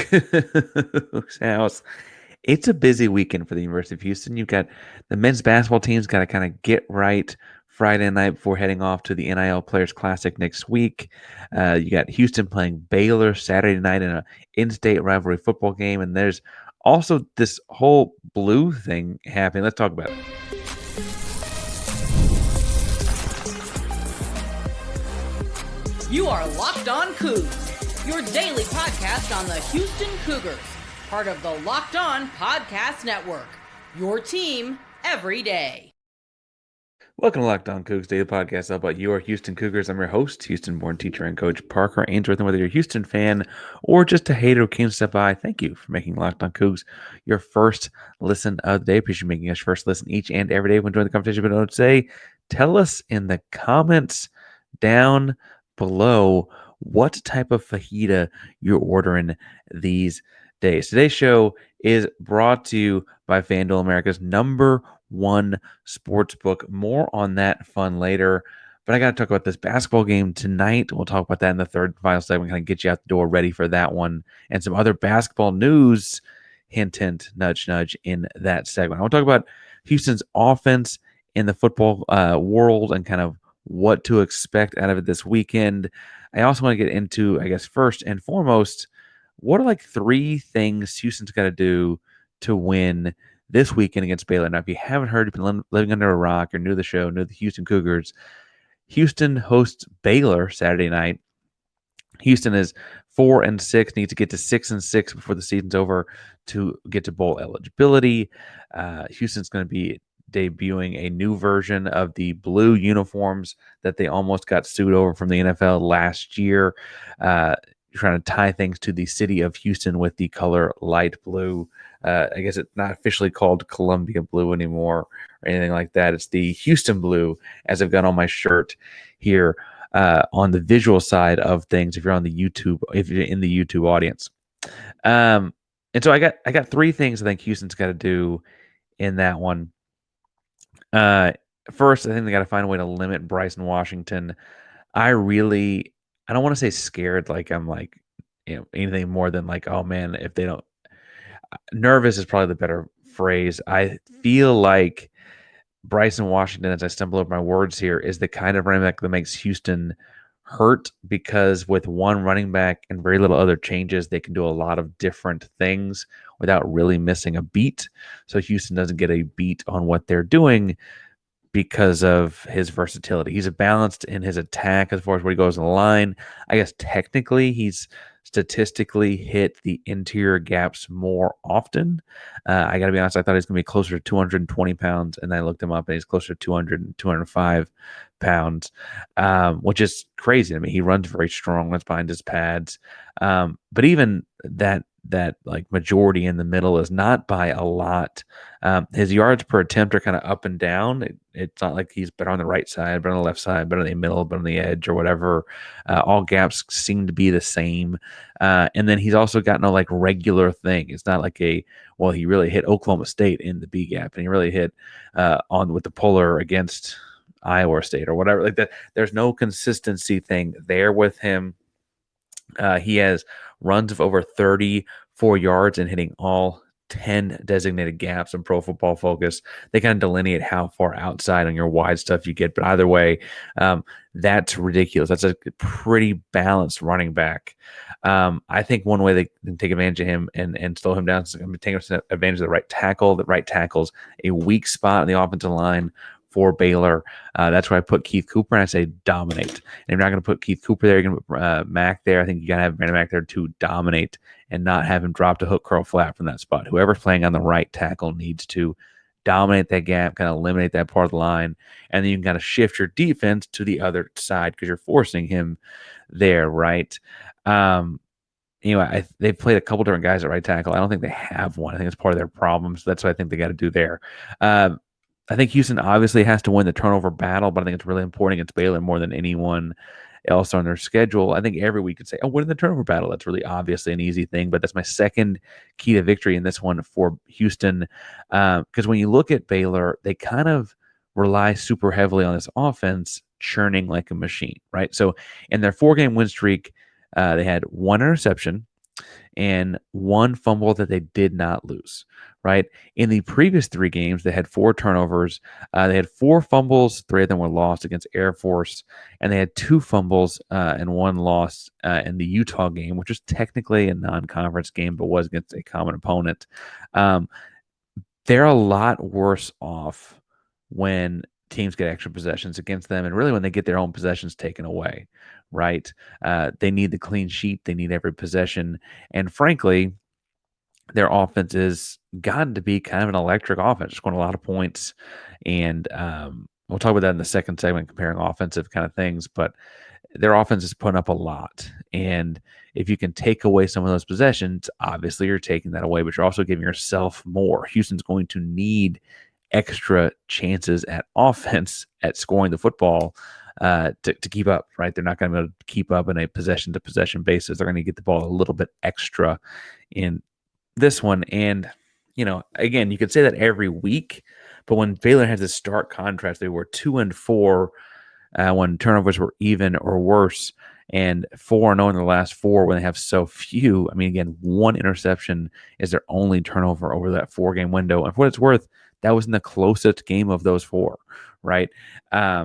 Coogs House. It's a busy weekend for the University of Houston. You've got the men's basketball team's got to kind of get right Friday night before heading off to the NIL Players Classic next week. You got Houston playing Baylor Saturday night in a in-state rivalry football game, and there's also this whole blue thing happening. Let's talk about it. You are Locked On Cougs, your daily podcast on the Houston Cougars, part of the Locked On Podcast Network, your team every day. Welcome to Locked On Cougs, daily podcast about your Houston Cougars. I'm your host, Houston-born teacher and coach Parker Ainsworth. And whether you're a Houston fan or just a hater who came to step by, thank you for making Locked On Cougs your first listen of the day. Appreciate you making us first listen each and every day when joining the conversation. But don't say, tell us in the comments down below what type of fajita you're ordering these days. Today's show is brought to you by FanDuel, America's #1 sports book. More on that fun later. But I got to talk about this basketball game tonight. We'll talk about that in the third and final segment, kind of get you out the door ready for that one. And some other basketball news, hint, hint, nudge, nudge, in that segment. I want to talk about Houston's offense in the football world and kind of what to expect out of it this weekend. I also want to get into, I guess, first and foremost, what are like 3 things Houston's got to do to win this weekend against Baylor? Now, if you haven't heard, you've been living under a rock, or new to the show, new to the Houston Cougars, Houston hosts Baylor Saturday night. Houston is 4-6, needs to get to 6-6 before the season's over to get to bowl eligibility. Houston's going to be debuting a new version of the blue uniforms that they almost got sued over from the NFL last year. Trying to tie things to the city of Houston with the color light blue. I guess it's not officially called Columbia blue anymore or anything like that. It's the Houston blue, as I've got on my shirt here on the visual side of things. If you're on the YouTube, if you're in the YouTube audience, and so I got 3 things I think Houston's got to do in that one. First, I think they got to find a way to limit Bryson Washington. I don't want to say scared, like I'm like, anything more than like, oh man, if they don't, nervous is probably the better phrase. I feel like Bryson Washington, as I stumble over my words here, is the kind of running back that makes Houston hurt, because with one running back and very little other changes, they can do a lot of different things without really missing a beat. So Houston doesn't get a beat on what they're doing because of his versatility. He's balanced in his attack as far as where he goes in the line. I guess technically he's statistically hit the interior gaps more often. I got to be honest, I thought he was going to be closer to 220 pounds, and then I looked him up and he's closer to 200, 205 pounds, which is crazy. I mean, he runs very strong, runs behind his pads. But even that like majority in the middle is not by a lot. His yards per attempt are kind of up and down. It's not like he's better on the right side, better on the left side, better in the middle, better on the edge, or whatever. All gaps seem to be the same. And then he's also got no like regular thing. It's not like he really hit Oklahoma State in the B gap, and he really hit on with the puller against Iowa State or whatever like that. There's no consistency thing there with him. He has runs of over 34 yards and hitting all 10 designated gaps in Pro Football Focus. They kind of delineate how far outside on your wide stuff you get. But either way, that's ridiculous. That's a pretty balanced running back. I think one way they can take advantage of him and slow him down is taking advantage of the right tackle. The right tackle's a weak spot on the offensive line for Baylor. That's where I put Keith Cooper, and I say dominate. And if you're not going to put Keith Cooper there, you're going to put Mack there. I think you got to have Brandon Mack there to dominate and not have him drop to hook curl flat from that spot. Whoever's playing on the right tackle needs to dominate that gap, kind of eliminate that part of the line, and then you can kind of shift your defense to the other side because you're forcing him there, right? Anyway, they've played a couple different guys at right tackle. I don't think they have one. I think it's part of their problem, so that's what I think they got to do there. I think Houston obviously has to win the turnover battle, but I think it's really important against Baylor more than anyone else on their schedule. I think every week could say, oh, win the turnover battle. That's really obviously an easy thing, but that's my second key to victory in this one for Houston. Because when you look at Baylor, they kind of rely super heavily on this offense churning like a machine, right? So in their 4-game win streak, they had 1 interception and one fumble that they did not lose, right? In the previous 3 games, they had 4 turnovers. They had 4 fumbles. 3 of them were lost against Air Force, and they had 2 fumbles and 1 loss in the Utah game, which was technically a non-conference game, but was against a common opponent. Um, they're a lot worse off when teams get extra possessions against them, and really when they get their own possessions taken away, right? They need the clean sheet. They need every possession, and frankly, their offense has gotten to be kind of an electric offense, scoring a lot of points. And we'll talk about that in the second segment, comparing offensive kind of things. But their offense is putting up a lot. And if you can take away some of those possessions, obviously you're taking that away, but you're also giving yourself more. Houston's going to need extra chances at offense at scoring the football to keep up, right? They're not going to be able to keep up in a possession to possession basis. They're going to get the ball a little bit extra in this one. And, again, you could say that every week, but when Baylor has this stark contrast, they were 2-4 when turnovers were even or worse, and 4-0 in the last 4 when they have so few. I mean, again, 1 interception is their only turnover over that 4-game window. And for what it's worth, that was in the closest game of those 4, right? I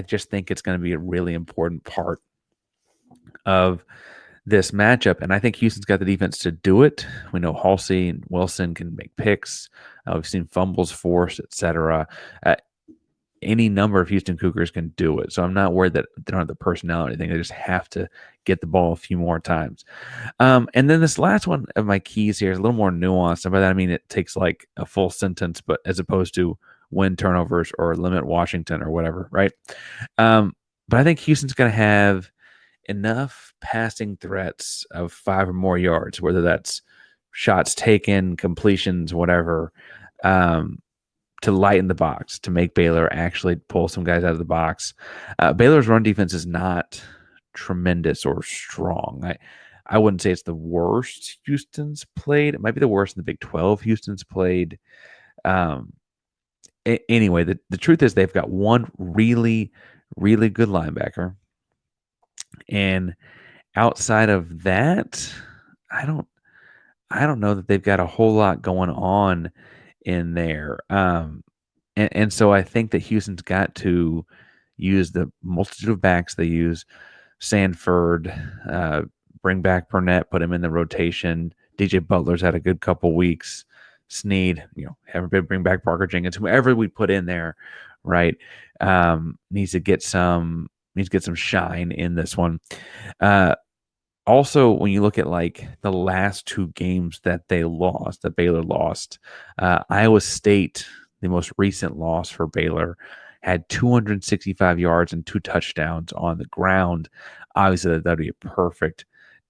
just think it's going to be a really important part of this matchup, and I think Houston's got the defense to do it. We know Halsey and Wilson can make picks. We've seen fumbles forced, etc. Any number of Houston Cougars can do it, so I'm not worried that they don't have the personnel or anything. They just have to get the ball a few more times. And then this last one of my keys here is a little more nuanced, and by that I mean it takes like a full sentence, but as opposed to win turnovers or limit Washington or whatever, right? But I think Houston's going to have enough passing threats of 5 or more yards, whether that's shots taken, completions, whatever, to lighten the box, to make Baylor actually pull some guys out of the box. Baylor's run defense is not tremendous or strong. I wouldn't say it's the worst Houston's played. It might be the worst in the Big 12 Houston's played. Anyway, the truth is they've got one really, really good linebacker. And outside of that, I don't know that they've got a whole lot going on in there. And so I think that Houston's got to use the multitude of backs they use. Sanford, bring back Burnett, put him in the rotation. DJ Butler's had a good couple weeks. Sneed, bring back Parker Jenkins, whoever we put in there, right? Needs to get some shine in this one. Also, when you look at like the last 2 games that Baylor lost, Iowa State, the most recent loss for Baylor, had 265 yards and 2 touchdowns on the ground. Obviously, that'd be a perfect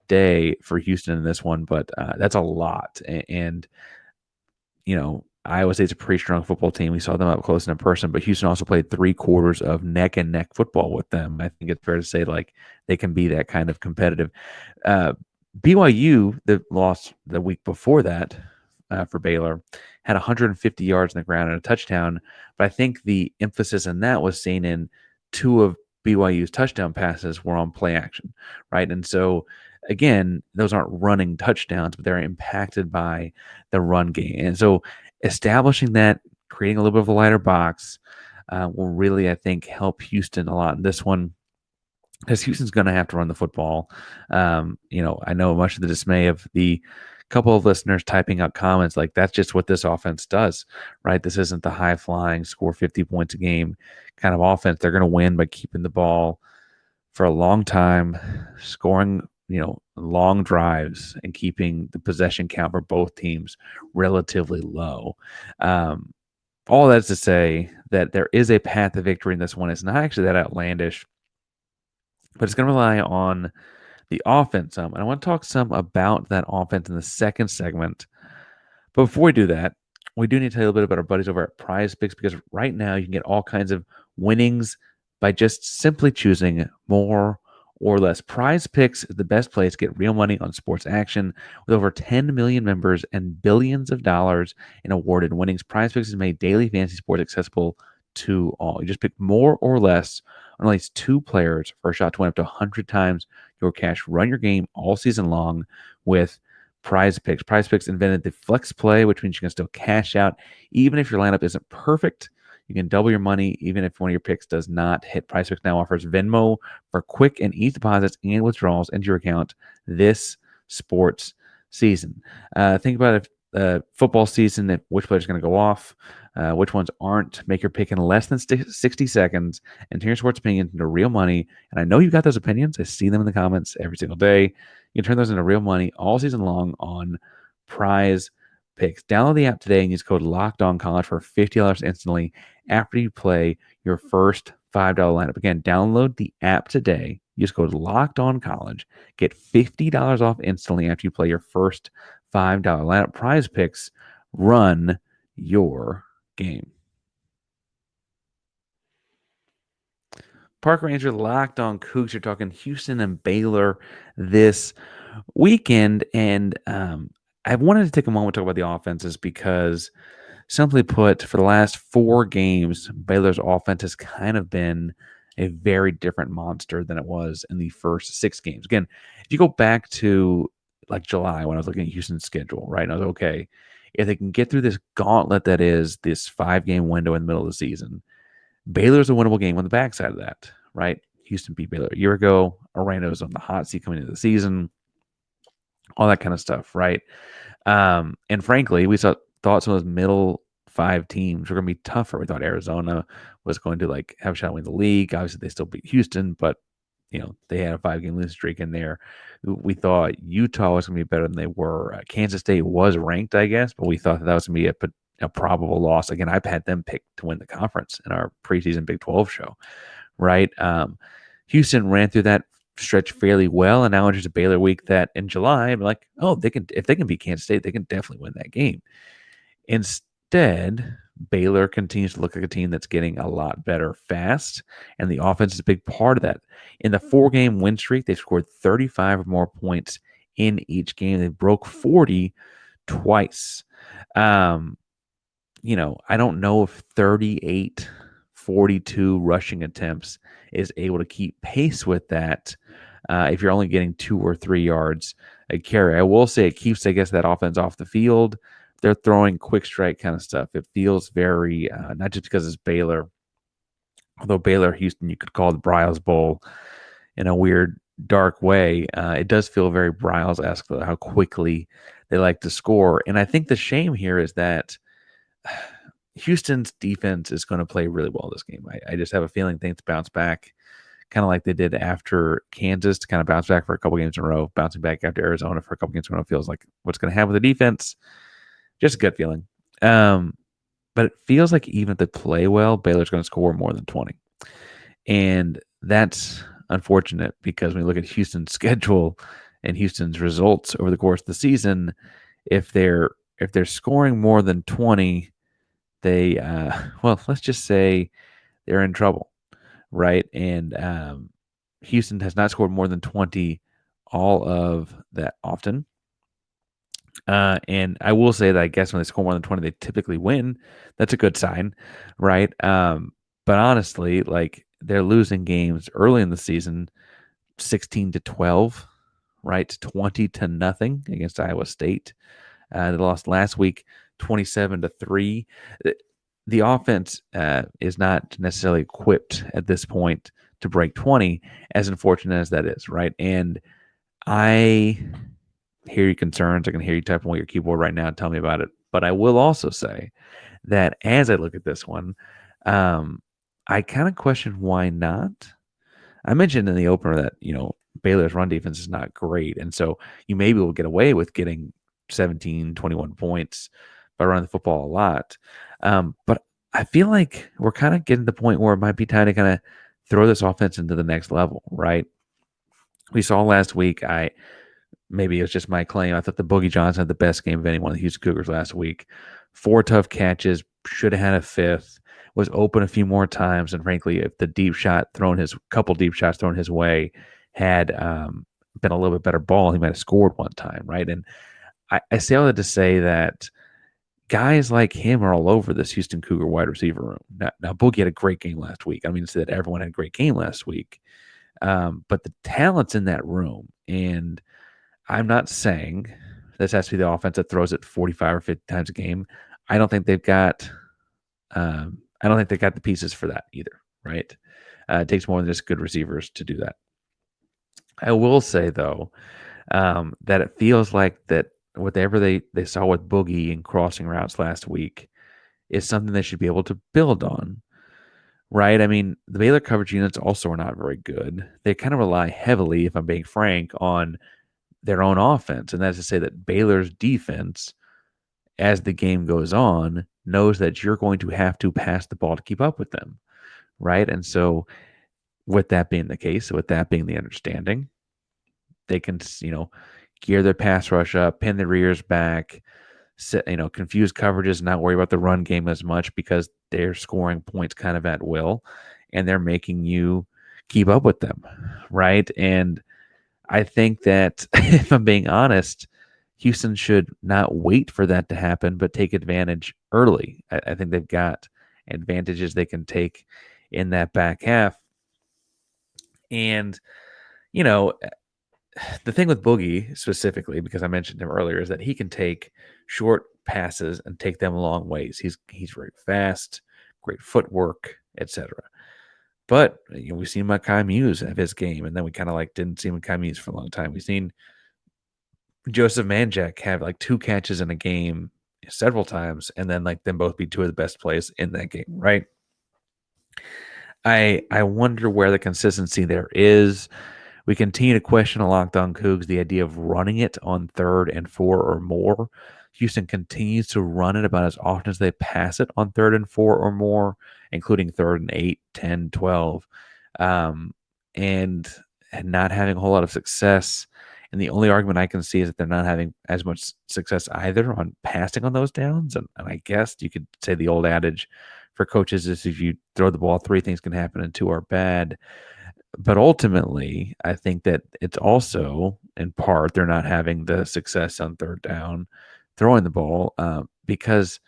day for Houston in this one, but that's a lot. And Iowa State's a pretty strong football team. We saw them up close and in person, but Houston also played 3/4 of neck and neck football with them. I think it's fair to say like they can be that kind of competitive. BYU, that lost the week before that for Baylor, had 150 yards on the ground and a touchdown. But I think the emphasis in that was seen in 2 of BYU's touchdown passes were on play action, right? And so again, those aren't running touchdowns, but they're impacted by the run game. And so establishing that, creating a little bit of a lighter box will really, I think, help Houston a lot in this one, because Houston's going to have to run the football. I know much of the dismay of the couple of listeners typing out comments like that's just what this offense does, right? This isn't the high flying, score 50 points a game kind of offense. They're going to win by keeping the ball for a long time, scoring long drives, and keeping the possession count for both teams relatively low. All that's to say that there is a path to victory in this one. It's not actually that outlandish, but it's going to rely on the offense some. And I want to talk some about that offense in the second segment. But before we do that, we do need to tell you a little bit about our buddies over at Prize Picks, because right now you can get all kinds of winnings by just simply choosing more or less. Prize Picks is the best place to get real money on sports action. With over 10 million members and billions of dollars in awarded winnings, Prize Picks has made daily fantasy sports accessible to all. You just pick more or less on at least 2 players for a shot to win up to 100 times your cash. Run your game all season long with Prize Picks. Prize Picks invented the flex play, which means you can still cash out even if your lineup isn't perfect. You can double your money even if one of your picks does not hit. Prize Picks now offers Venmo for quick and easy deposits and withdrawals into your account this sports season. Think about if football season, if which players are going to go off, which ones aren't. Make your pick in less than 60 seconds and turn your sports opinions into real money. And I know you've got those opinions. I see them in the comments every single day. You can turn those into real money all season long on Prize Picks. Download the app today and use code LOCKEDONCollege for $50 instantly after you play your first $5 lineup. Again, download the app today. Use code LOCKEDONCollege. Get $50 off instantly after you play your first $5 lineup. Prize Picks. Run your game. Park Ranger Locked On Cougs. You're talking Houston and Baylor this weekend. And I wanted to take a moment to talk about the offenses because, simply put, for the last 4 games, Baylor's offense has kind of been a very different monster than it was in the first 6 games. Again, if you go back to like July when I was looking at Houston's schedule, right? And I was okay, if they can get through this gauntlet that is this 5-game window in the middle of the season, Baylor's a winnable game on the backside of that, right? Houston beat Baylor a year ago. Arceneaux on the hot seat coming into the season, all that kind of stuff, right? And frankly, we thought some of those middle 5 teams were going to be tougher. We thought Arizona was going to like have a shot to win the league. Obviously, they still beat Houston, but they had a 5-game losing streak in there. We thought Utah was going to be better than they were. Kansas State was ranked, I guess, but we thought that was going to be a probable loss. Again, I've had them picked to win the conference in our preseason Big 12 show, right? Houston ran through that stretch fairly well, and now enters a Baylor week that in July, I'm like, oh, if they can beat Kansas State, they can definitely win that game. Instead, Baylor continues to look like a team that's getting a lot better fast, and the offense is a big part of that. In the 4-game win streak, they've scored 35 or more points in each game. They broke 40 twice. I don't know if 38, 42 rushing attempts is able to keep pace with that if you're only getting 2 or 3 yards a carry. I will say it keeps, I guess, that offense off the field. They're throwing quick strike kind of stuff. It feels very, not just because it's Baylor, although Baylor, Houston, you could call the Bryles Bowl in a weird, dark way. It does feel very Bryles-esque, how quickly they like to score. And I think the shame here is that Houston's defense is going to play really well this game. I just have a feeling things bounce back, kind of like they did after Kansas, to kind of bounce back for a couple games in a row, bouncing back after Arizona for a couple games in a row. Feels like what's going to happen with the defense. Just a good feeling. But it feels like even if they play well, Baylor's going to score more than 20. And that's unfortunate because when you look at Houston's schedule and Houston's results over the course of the season, if they're scoring more than 20, they let's just say they're in trouble, right? And Houston has not scored more than 20 all of that often. And I will say that I guess when they score more than 20, they typically win. That's a good sign, right? But honestly, like, they're losing games early in the season, 16-12, right? 20-0 against Iowa State. They lost last week 27-3. The offense is not necessarily equipped at this point to break 20, as unfortunate as that is, right? And I hear your concerns. I can hear you typing on your keyboard right now. Tell me about it. But I will also say that as I look at this one, I kind of question why not. I mentioned in the opener that, Baylor's run defense is not great. And so you maybe will get away with getting 17, 21 points by running the football a lot. But I feel like we're kind of getting to the point where it might be time to kind of throw this offense into the next level, right? We saw last week, maybe it was just my claim, I thought the Boogie Johnson had the best game of anyone of the Houston Cougars last week. 4 tough catches, should have had a 5th, was open a few more times, and frankly, if the couple deep shots thrown his way had been a little bit better ball, he might have scored one time, right? And I say all that to say that guys like him are all over this Houston Cougar wide receiver room. Now Boogie had a great game last week. I mean, to say that everyone had a great game last week, but the talent's in that room. And I'm not saying this has to be the offense that throws it 45 or 50 times a game. I don't think they've got. I don't think they got the pieces for that either. Right? It takes more than just good receivers to do that. I will say though that it feels like that whatever they saw with Boogie and crossing routes last week is something they should be able to build on. Right? I mean, the Baylor coverage units also are not very good. They kind of rely heavily, if I'm being frank, on their own offense. And that's to say that Baylor's defense, as the game goes on, knows that you're going to have to pass the ball to keep up with them. Right? And so, with that being the case, with that being the understanding, they can, gear their pass rush up, pin the rears back, confuse coverages, not worry about the run game as much because they're scoring points kind of at will and they're making you keep up with them. Right. And I think that if I'm being honest, Houston should not wait for that to happen, but take advantage early. I think they've got advantages they can take in that back half. And, you know, the thing with Boogie specifically, because I mentioned him earlier, is that he can take short passes and take them a long ways. He's very fast, great footwork, etc. But we've seen Makai Muse have his game, and then we kind of didn't see Makai Muse for a long time. We've seen Joseph Manjack have 2 catches in a game several times, and then them both be 2 of the best plays in that game, right? I wonder where the consistency there is. We continue to question a Locked On Cougs the idea of running it on 3rd and 4 or more. Houston continues to run it about as often as they pass it on 3rd and 4 or more, including 3rd and 8, 10, 12, and not having a whole lot of success. And the only argument I can see is that they're not having as much success either on passing on those downs. And I guess you could say the old adage for coaches is if you throw the ball, 3 things can happen and 2 are bad. But ultimately, I think that it's also, in part, they're not having the success on 3rd down throwing the ball because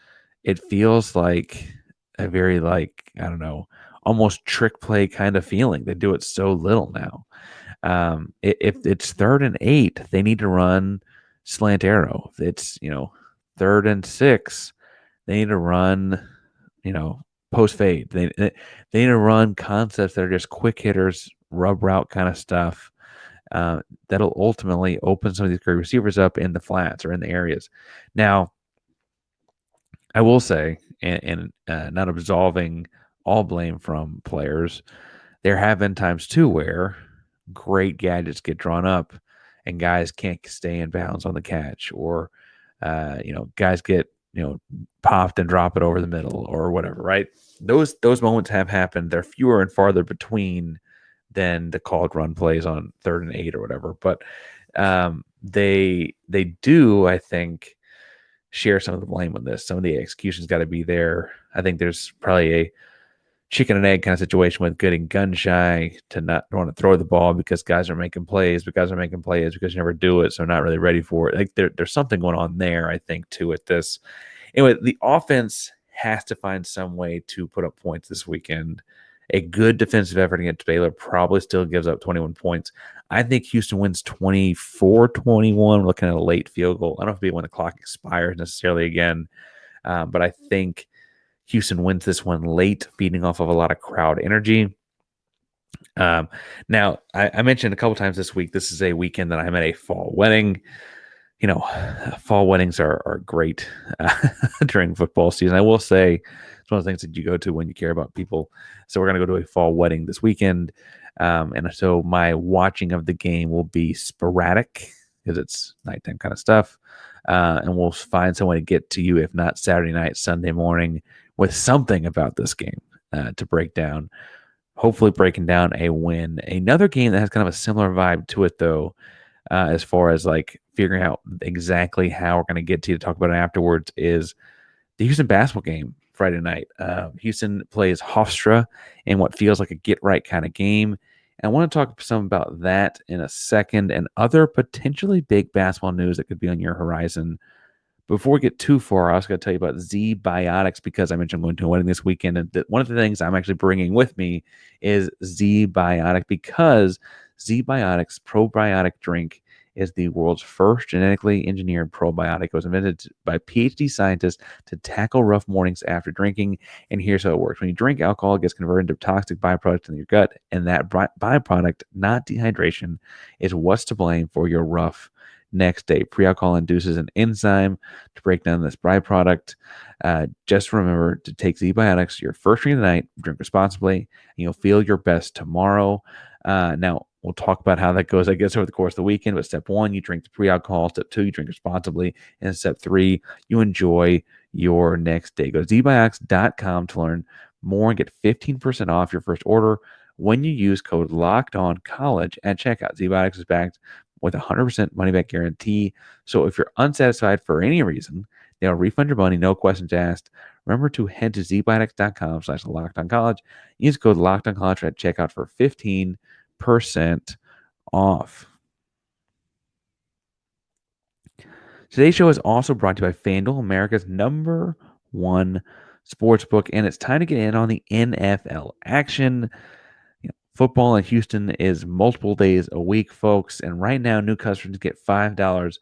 it feels like a very, I don't know, almost trick play kind of feeling. They do it so little now. If it's 3rd and 8, they need to run slant arrow. If it's, 3rd and 6, they need to run, post fade. They need to run concepts that are just quick hitters, rub route kind of stuff. That'll ultimately open some of these great receivers up in the flats or in the areas. Now, I will say, and not absolving all blame from players, there have been times too where great gadgets get drawn up and guys can't stay in bounds on the catch, or guys get popped and drop it over the middle or whatever, right? Those moments have happened. They're fewer and farther between than the called run plays on 3rd and 8 or whatever. But they do, I think, share some of the blame on this. Some of the execution's got to be there. I think there's probably a chicken and egg kind of situation with getting gun shy to not want to throw the ball because guys are making plays, because you never do it, so not really ready for it. There's something going on there, I think, too, with this. Anyway, the offense has to find some way to put up points this weekend. A good defensive effort against Baylor probably still gives up 21 points. I think Houston wins 24-21, looking at a late field goal. I don't know if it'll be when the clock expires necessarily again, but I think Houston wins this one late, feeding off of a lot of crowd energy. Now, I mentioned a couple times this week, this is a weekend that I'm at a fall wedding. Fall weddings are great during football season. I will say it's one of the things that you go to when you care about people. So we're going to go to a fall wedding this weekend. And so my watching of the game will be sporadic because it's nighttime kind of stuff. And we'll find some way to get to you, if not Saturday night, Sunday morning, with something about this game to break down. Hopefully breaking down a win. Another game that has kind of a similar vibe to it, though, as far as figuring out exactly how we're going to get to talk about it afterwards, is the Houston basketball game Friday night. Houston plays Hofstra in what feels like a get-right kind of game. And I want to talk some about that in a second and other potentially big basketball news that could be on your horizon. Before we get too far, I was going to tell you about Z Biotics because I mentioned I'm going to a wedding this weekend. And one of the things I'm actually bringing with me is Z Biotic because Z Biotics probiotic drink is the world's first genetically engineered probiotic. It was invented by PhD scientists to tackle rough mornings after drinking. And here's how it works. When you drink alcohol, it gets converted into toxic byproduct in your gut. And that byproduct, not dehydration, is what's to blame for your rough next day. Pre-alcohol induces an enzyme to break down this byproduct. Just remember to take Z-Biotics your first drink of the night, drink responsibly, and you'll feel your best tomorrow. Now, we'll talk about how that goes, I guess, over the course of the weekend. But step 1, you drink the pre-alcohol. Step 2, you drink responsibly. And step 3, you enjoy your next day. Go to zbiotics.com to learn more and get 15% off your first order when you use code LOCKEDONCOLLEGE at checkout. Z-Biotics is backed with a 100% money-back guarantee. So if you're unsatisfied for any reason, they'll refund your money, no questions asked. Remember to head to zbiotics.com/LockedOnCollege. Use code LockedOnCollege at checkout for 15% off. Today's show is also brought to you by FanDuel, America's #1 sportsbook, and it's time to get in on the NFL action. Football in Houston is multiple days a week, folks, and right now new customers get $5.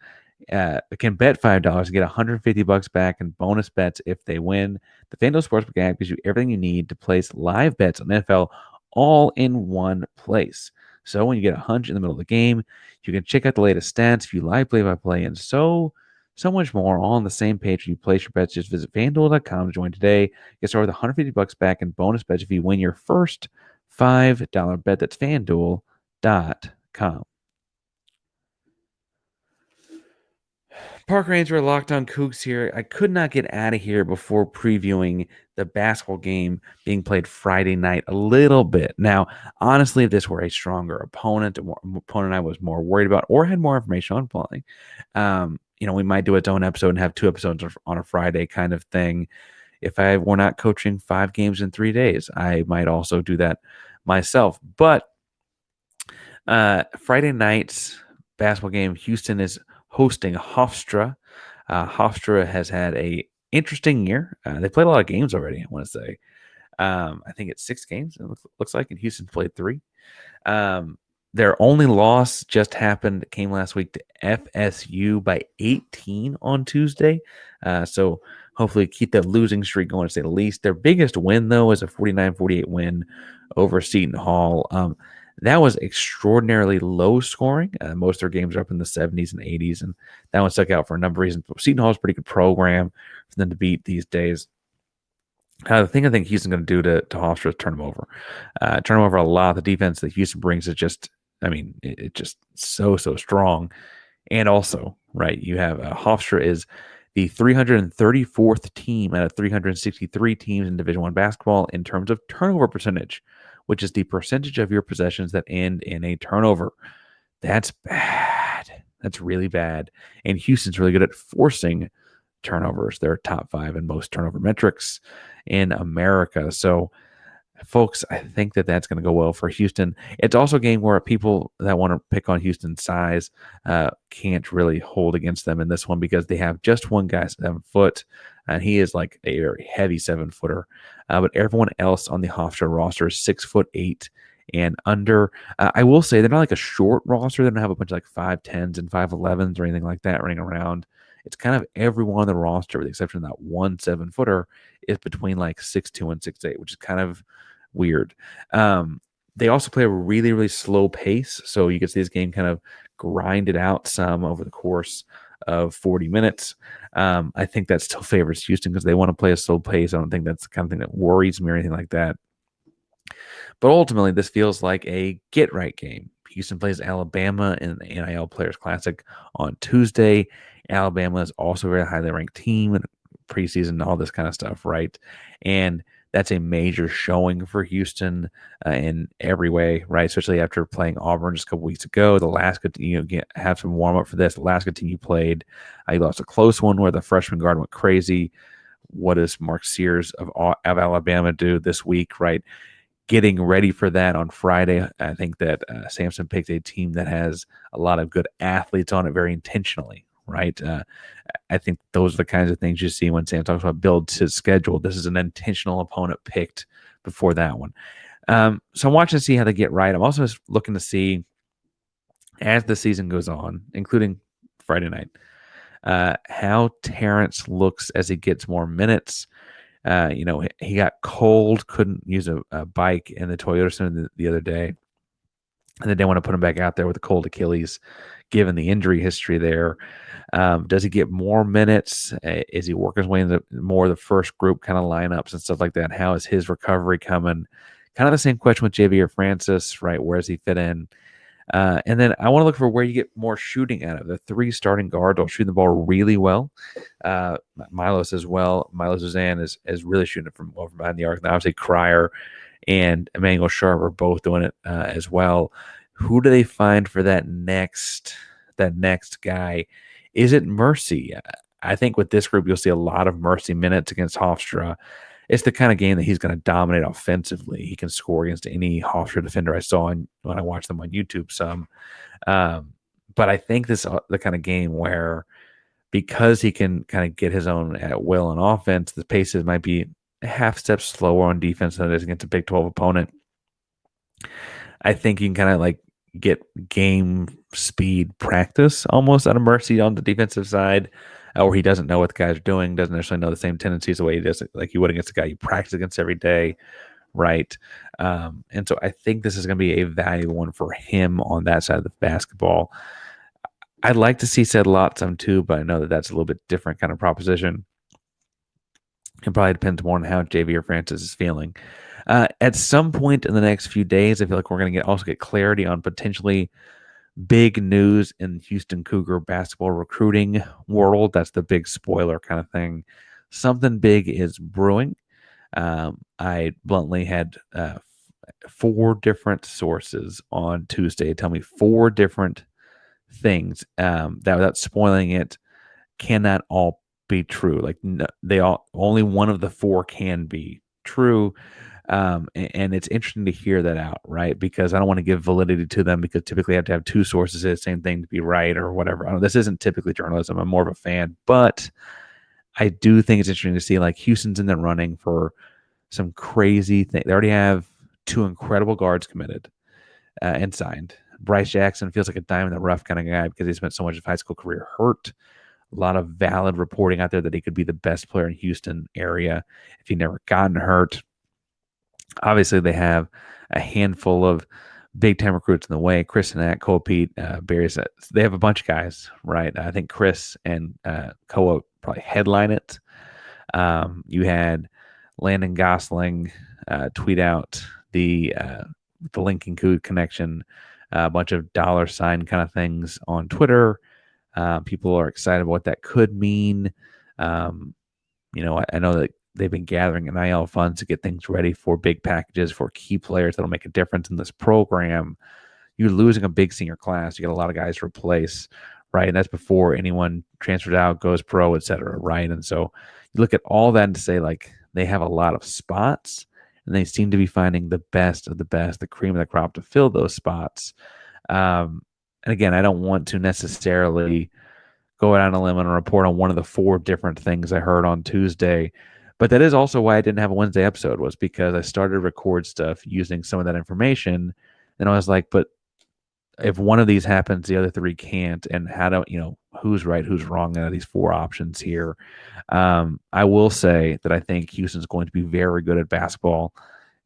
Can bet $5 and get $150 back in bonus bets if they win. The FanDuel Sportsbook app gives you everything you need to place live bets on NFL all in one place. So when you get a hunch in the middle of the game, you can check out the latest stats, view live play-by-play, and so much more all on the same page when you place your bets. Just visit FanDuel.com to join today. Get started with $150 back in bonus bets if you win your first $5 bet. That's FanDuel.com. Parker Ainsworth, Locked On Cougs here. I could not get out of here before previewing the basketball game being played Friday night a little bit. Now, honestly, if this were a stronger opponent I was more worried about or had more information on playing, we might do its own episode and have 2 episodes on a Friday kind of thing. If I were not coaching 5 games in 3 days, I might also do that myself. But Friday night's basketball game, Houston is hosting Hofstra. Hofstra has had a interesting year. They played a lot of games already, I want to say. I think it's 6 games, it looks like, and Houston played 3. Their only loss just came last week to FSU by 18 on Tuesday. So hopefully keep that losing streak going, to say the least. Their biggest win, though, is a 49-48 win over Seton Hall. That was extraordinarily low scoring. Most of their games are up in the 70s and 80s, and that one stuck out for a number of reasons. But Seton Hall is a pretty good program for them to beat these days. The thing I think Houston's going to do to Hofstra is turn them over. Turn them over a lot. The defense that Houston brings is just, it's just so strong. And also, right, you have Hofstra is the 334th team out of 363 teams in Division I basketball in terms of turnover percentage, which is the percentage of your possessions that end in a turnover. That's bad. That's really bad. And Houston's really good at forcing turnovers. They're top 5 in most turnover metrics in America. So, folks, I think that's going to go well for Houston. It's also a game where people that want to pick on Houston's size can't really hold against them in this one because they have just one guy 7 foot, and he is like a very heavy 7-footer. But everyone else on the Hofstra roster is 6'8" and under. I will say they're not like a short roster. They don't have a bunch of like 5'10s and 5'11s or anything like that running around. It's kind of everyone on the roster, with the exception of that one 7-footer, is between like 6'2" and 6'8", which is kind of weird. They also play a really, really slow pace, so you can see this game kind of grinded out some over the course of 40 minutes. I think that still favors Houston because they want to play a slow pace. I don't think that's the kind of thing that worries me or anything like that. But ultimately, this feels like a get-right game. Houston plays Alabama in the NIL Players Classic on Tuesday. Alabama is also a very highly ranked team in preseason, all this kind of stuff, right? And that's a major showing for Houston in every way, right? Especially after playing Auburn just a couple weeks ago. The last good, have some warm up for this. The last good team you played, you lost a close one where the freshman guard went crazy. What does Mark Sears of Alabama do this week, right? Getting ready for that on Friday. I think that Sampson picked a team that has a lot of good athletes on it very intentionally, right? I think those are the kinds of things you see when Sam talks about builds his schedule. This is an intentional opponent picked before that one. So I'm watching to see how they get right. I'm also looking to see as the season goes on, including Friday night, how Terrence looks as he gets more minutes. He got cold, couldn't use a bike in the Toyota Center the other day. And they didn't want to put him back out there with a cold Achilles, given the injury history there. Does he get more minutes? Is he working his way into more of the first group kind of lineups and stuff like that? How is his recovery coming? Kind of the same question with Javier Francis, right? Where does he fit in? And then I want to look for where you get more shooting out of. The three starting guards are shooting the ball really well. Milos as well. Milo Suzanne is really shooting it from over behind the arc. And obviously, Cryer and Emmanuel Sharp are both doing it as well. Who do they find for that next guy? Is it Mercy? I think with this group, you'll see a lot of Mercy minutes against Hofstra. It's the kind of game that he's going to dominate offensively. He can score against any Hofstra defender I saw when I watched them on YouTube some. But I think this is the kind of game where, because he can kind of get his own at will on offense, the paces might be a half step slower on defense than it is against a Big 12 opponent. I think you can kind of like get game speed practice almost out of Mercy on the defensive side, or he doesn't know what the guys are doing, doesn't necessarily know the same tendencies the way he does it, like you would against a guy you practice against every day, right? And so I think this is going to be a valuable one for him on that side of the basketball. I'd like to see said lot some too, but I know that that's a little bit different kind of proposition. It probably depends more on how Javier Francis is feeling. At some point in the next few days, I feel like we're going to also get clarity on potentially big news in Houston Cougar basketball recruiting world. That's the big spoiler kind of thing. Something big is brewing. I bluntly had 4 different sources on Tuesday tell me 4 different things that, without spoiling it, cannot all be true. Like only one of the 4 can be true. And it's interesting to hear that out, right? Because I don't want to give validity to them, because typically I have to have 2 sources say the same thing to be right or whatever. I know this isn't typically journalism. I'm more of a fan, but I do think it's interesting to see like Houston's in the running for some crazy thing. They already have 2 incredible guards committed and signed. Bryce Jackson feels like a dime in the rough kind of guy because he spent so much of his high school career hurt. A lot of valid reporting out there that he could be the best player in Houston area if he never gotten hurt. Obviously, they have a handful of big-time recruits in the way. Chris and Cole Pete, Barry. They have a bunch of guys, right? I think Chris and Koa probably headline it. You had Landon Gosling tweet out the Lincoln Coog connection, a bunch of $ kind of things on Twitter. People are excited about what that could mean. I know that they've been gathering NIL funds to get things ready for big packages for key players that'll make a difference in this program. You're losing a big senior class. You got a lot of guys to replace, right? And that's before anyone transfers out, goes pro, et cetera, right? And so you look at all that and say, like, they have a lot of spots, and they seem to be finding the best of the best, the cream of the crop to fill those spots. And again, I don't want to necessarily go out on a limb and report on one of the 4 different things I heard on Tuesday. But that is also why I didn't have a Wednesday episode, was because I started to record stuff using some of that information. And I was like, but if one of these happens, the other 3 can't. And how do, who's right, who's wrong out of these 4 options here? I will say that I think Houston's going to be very good at basketball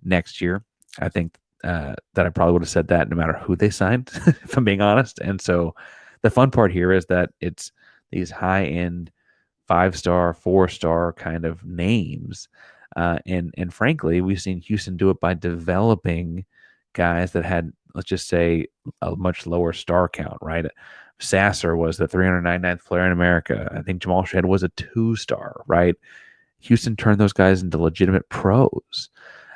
next year. I think that I probably would have said that no matter who they signed, if I'm being honest. And so the fun part here is that it's these high-end 5-star, 4-star kind of names. And frankly, we've seen Houston do it by developing guys that had, let's just say, a much lower star count, right? Sasser was the 399th player in America. I think Jamal Shad was a 2-star, right? Houston turned those guys into legitimate pros.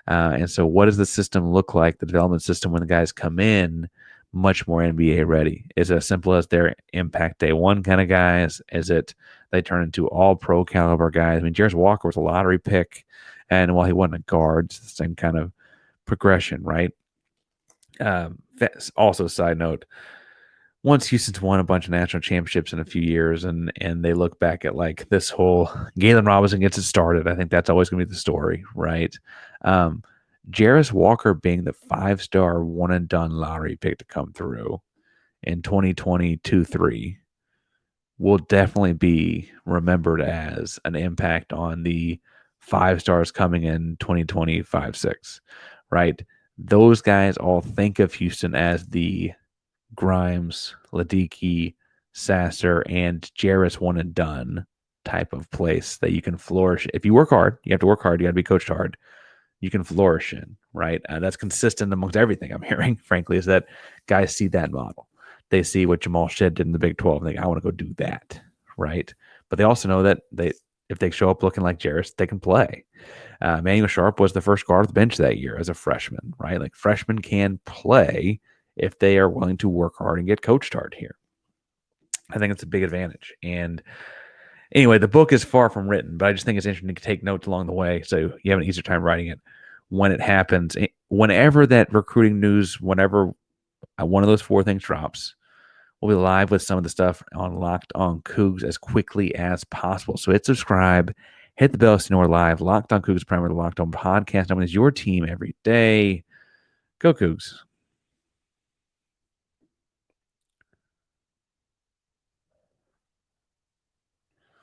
And so what does the system look like, the development system, when the guys come in much more NBA ready? Is it as simple as their impact day 1 kind of guys? Is it they turn into all pro caliber guys? I mean, Jarris Walker was a lottery pick, and while he wasn't a guard, it's the same kind of progression, right? Also, side note, once Houston's won a bunch of national championships in a few years, and they look back at like this whole Galen Robinson gets it started, I think that's always going to be the story, right? Um, Jarris Walker being the 5-star one and done lottery pick to come through in 2022-3 will definitely be remembered as an impact on the 5 stars coming in 2025-6, right? Those guys all think of Houston as the Grimes, Ladiki, Sasser, and Jarris one and done type of place that you can flourish. If you work hard, you have to work hard, you got to be coached hard, you can flourish in, right? That's consistent amongst everything I'm hearing, frankly, is that guys see that model. They see what Jamal Shedd did in the Big 12 and think, I want to go do that, right? But they also know that if they show up looking like Jarris, they can play. Manuel Sharp was the first guard off the bench that year as a freshman, right? Like freshmen can play if they are willing to work hard and get coached hard here. I think it's a big advantage. And anyway, the book is far from written, but I just think it's interesting to take notes along the way so you have an easier time writing it when it happens. Whenever that recruiting news, whenever one of those 4 things drops, we'll be live with some of the stuff on Locked On Cougs as quickly as possible. So hit subscribe, hit the bell so you know we're live. Locked On Cougs, primarily Locked On podcast. Is your team every day. Go Cougs.